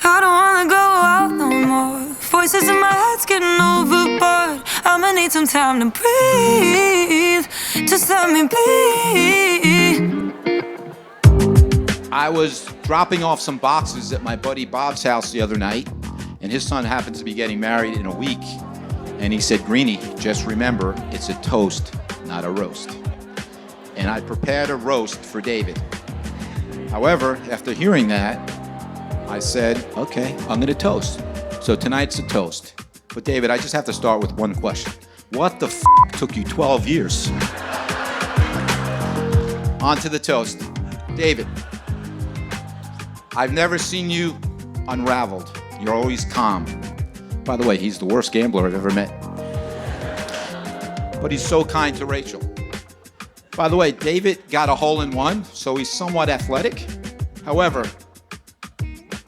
I don't wanna go out no more. Voices in my head's getting overboard. I'ma need some time to breathe. Just let me be. I was dropping off some boxes at my buddy Bob's house the other night, and his son happens to be getting married in a week. And he said, "Greenie, just remember, it's a toast, not a roast." And I prepared a roast for David. However, after hearing that, I said, okay, I'm gonna toast. So tonight's a toast. But David, I just have to start with one question. What the f*** took you 12 years? On to the toast. David, I've never seen you unraveled. You're always calm. By the way, he's the worst gambler I've ever met. But he's so kind to Rachel. By the way, David got a hole-in-one, so he's somewhat athletic. However,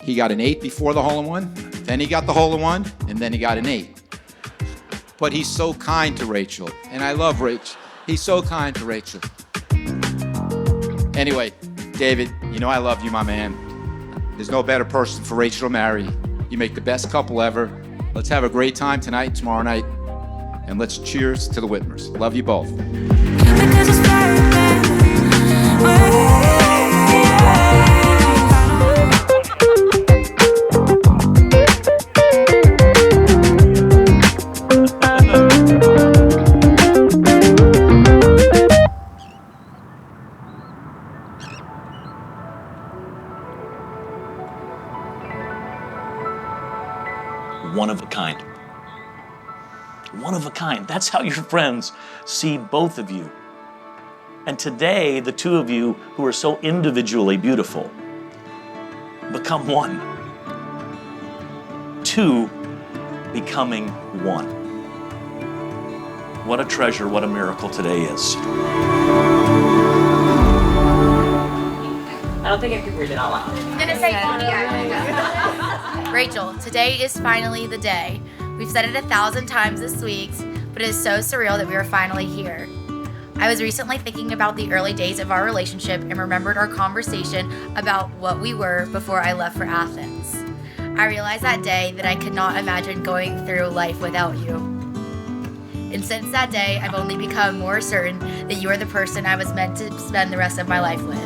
he got an 8 before the hole-in-one, then he got the hole-in-one, and then he got an 8. But he's so kind to Rachel, and I love Rachel. He's so kind to Rachel. Anyway, David, you know I love you, my man. There's no better person for Rachel to marry. You make the best couple ever. Let's have a great time tonight, tomorrow night, and let's cheers to the Whitmers. Love you both. One of a kind. One of a kind. That's how your friends see both of you. And today, the two of you who are so individually beautiful become one. Two becoming one. What a treasure, what a miracle today is. I don't think I can read it out loud. I'm gonna say Rachel, today is finally the day. We've said it 1,000 times this week, but it is so surreal that we are finally here. I was recently thinking about the early days of our relationship and remembered our conversation about what we were before I left for Athens. I realized that day that I could not imagine going through life without you. And since that day, I've only become more certain that you are the person I was meant to spend the rest of my life with.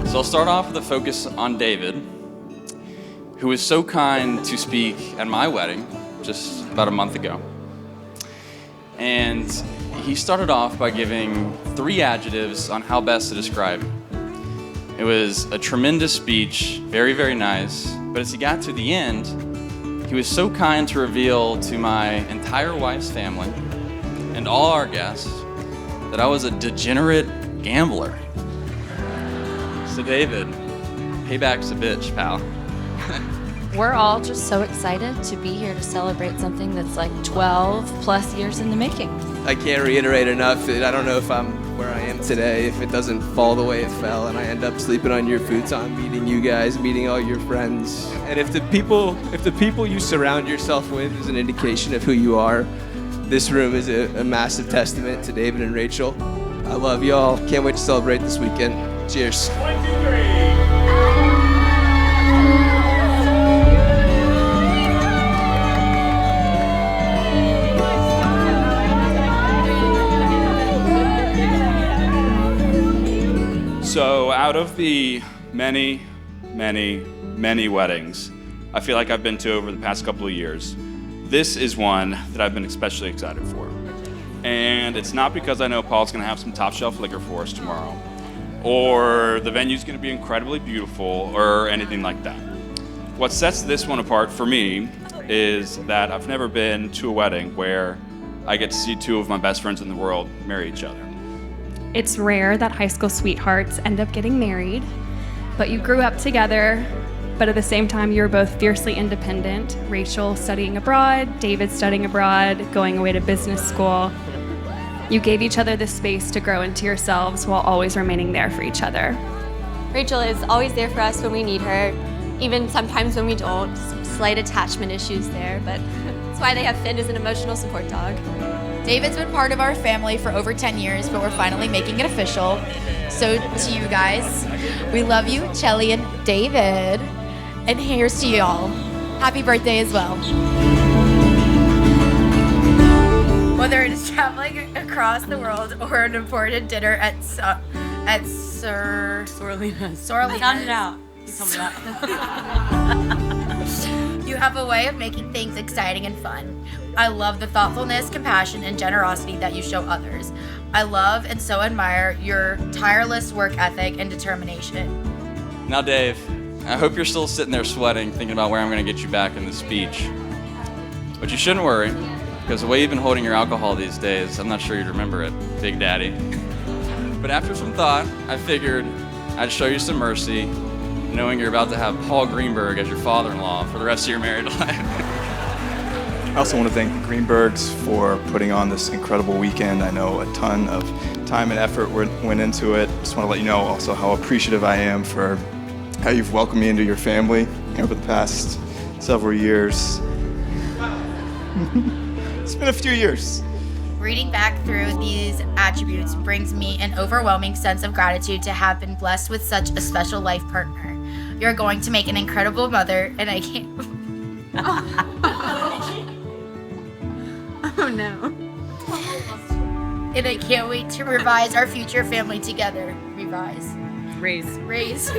So I'll start off with a focus on David, who was so kind to speak at my wedding just about a month ago. And he started off by giving 3 adjectives on how best to describe me. It was a tremendous speech, very, very nice, but as he got to the end, he was so kind to reveal to my entire wife's family and all our guests that I was a degenerate gambler. So David, payback's a bitch, pal. We're all just so excited to be here to celebrate something that's like 12 plus years in the making. I can't reiterate enough that I don't know if I'm where I am today if it doesn't fall the way it fell and I end up sleeping on your futon, meeting you guys, meeting all your friends. And if the people you surround yourself with is an indication of who you are, this room is a massive testament to David and Rachel. I love y'all. Can't wait to celebrate this weekend. Cheers. 1, 2, 3. So out of the many, many, many weddings I feel like I've been to over the past couple of years, this is one that I've been especially excited for. And it's not because I know Paul's gonna have some top shelf liquor for us tomorrow, or the venue's gonna be incredibly beautiful, or anything like that. What sets this one apart for me is that I've never been to a wedding where I get to see 2 of my best friends in the world marry each other. It's rare that high school sweethearts end up getting married, but you grew up together, but at the same time you were both fiercely independent. Rachel studying abroad, David studying abroad, going away to business school. You gave each other the space to grow into yourselves while always remaining there for each other. Rachel is always there for us when we need her, even sometimes when we don't. Some slight attachment issues there, but that's why they have Finn as an emotional support dog. David's been part of our family for over 10 years, but we're finally making it official. So to you guys, we love you, Chelly and David. And here's to y'all. Happy birthday as well. Whether it's traveling across the world or an important dinner at Sir Sorlina's. Sound it out. You told me that. You have a way of making things exciting and fun. I love the thoughtfulness, compassion, and generosity that you show others. I love and so admire your tireless work ethic and determination. Now, Dave, I hope you're still sitting there sweating, thinking about where I'm going to get you back in the speech. But you shouldn't worry, because the way you've been holding your alcohol these days, I'm not sure you'd remember it, Big Daddy. But after some thought, I figured I'd show you some mercy, knowing you're about to have Paul Greenberg as your father-in-law for the rest of your married life. I also want to thank the Greenbergs for putting on this incredible weekend. I know a ton of time and effort went into it. Just want to let you know also how appreciative I am for how you've welcomed me into your family over the past several years. It's been a few years. Reading back through these attributes brings me an overwhelming sense of gratitude to have been blessed with such a special life partner. You're going to make an incredible mother, and I can't... Oh no. And I can't wait to revise our future family together. Raise.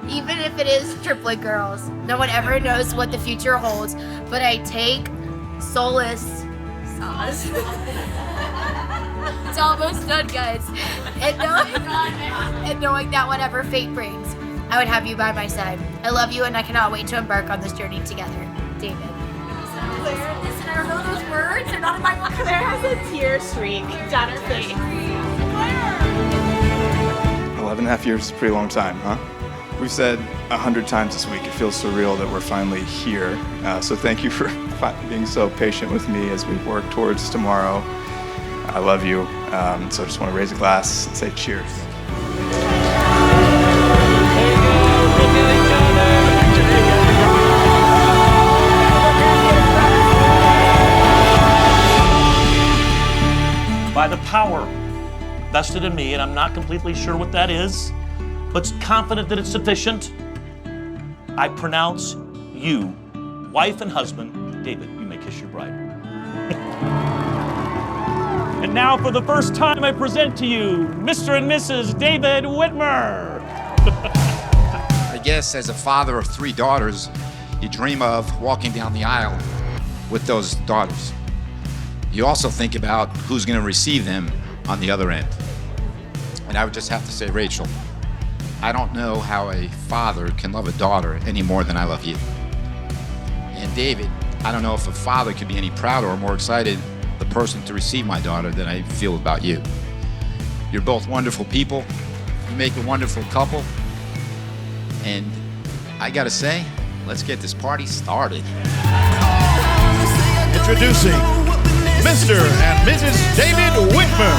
Even if it is triplet girls. No one ever knows what the future holds, but I take solace. It's almost done, guys. And knowing that whatever fate brings, I would have you by my side. I love you, and I cannot wait to embark on this journey together. David. Listen, I don't know those words. They're not in my book. Claire has a tear streak down her face. 11 and a half years is a pretty long time, huh? We've said 100 times this week, it feels surreal that we're finally here. So thank you for being so patient with me as we work towards tomorrow. I love you. So I just want to raise a glass and say cheers. By the power vested in me, and I'm not completely sure what that is, but confident that it's sufficient, I pronounce you, wife and husband. David, you may kiss your bride. And now, for the first time, I present to you Mr. and Mrs. David Whitmer. I guess as a father of 3 daughters, you dream of walking down the aisle with those daughters. You also think about who's going to receive them on the other end. And I would just have to say, Rachel, I don't know how a father can love a daughter any more than I love you. And David, I don't know if a father could be any prouder or more excited the person to receive my daughter than I feel about you. You're both wonderful people. You make a wonderful couple. And I gotta say, let's get this party started. Introducing Mr. and Mrs. David Whitmer.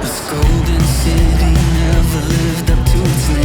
This golden city never lived up to its name.